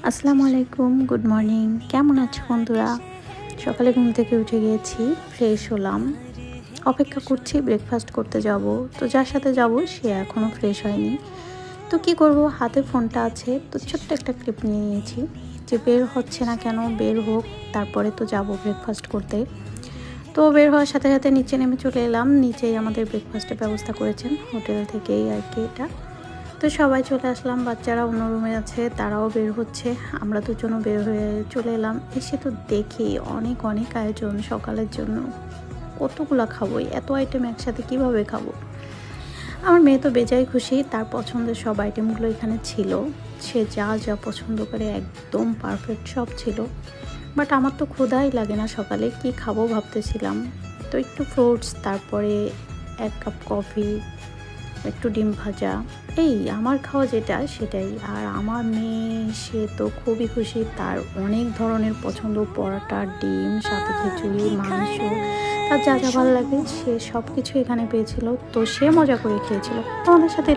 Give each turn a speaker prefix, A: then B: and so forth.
A: আসসালামু আলাইকুম, good morning. কেমন আছো বন্ধুরা? সকালে ঘুম থেকে উঠে গিয়েছি, ফ্রেশ হলাম, অপেক্ষা করছি ব্রেকফাস্ট করতে যাব। তো যার সাথে যাব সে এখনও ফ্রেশ হয়নি। তো কি করব, হাতে ফোনটা আছে, তো ছোট্ট একটা ক্লিপ নিয়ে নিয়েছি যে বের হচ্ছে না কেন, বের হোক, তারপরে তো যাব ব্রেকফাস্ট করতে। তো বের হওয়ার সাথে সাথে নিচে নেমে চলে এলাম। নিচেই আমাদের ব্রেকফাস্টের ব্যবস্থা করেছেন হোটেল থেকেই আর কি এটা। তো সবাই চলে আসলাম, বাচ্চারা অন্য রুমে আছে, তারাও বের হচ্ছে, আমরা দুজনও বের হয়ে চলে এলাম। এসে তো দেখি অনেক অনেক আয়োজন সকালের জন্য। কতগুলো খাবো, এত আইটেম একসাথে কিভাবে খাবো? আমার মেয়ে তো বেজায় খুশি, তার পছন্দের সব আইটেমগুলো এখানে ছিল। সে যা যা পছন্দ করে একদম পারফেক্ট সব ছিল। বাট আমার তো ক্ষুধাই লাগে না, সকালে কি খাবো ভাবতেছিলাম। তো একটু ফ্রুটস, তারপরে 1 কাপ কফি, একটু ডিম ভাজা, এই আমার খাওয়া যেটা সেটাই। আর আমার মেয়ে, সে তো খুবই খুশি, তার অনেক ধরনের পছন্দ, পরোটা, ডিম, সাথে খিচুড়ি, মাংস, তার যা যা ভালো লাগে সে সব কিছু এখানে পেয়েছিল। তো সে মজা করে খেয়েছিল, তো আমাদের সাথে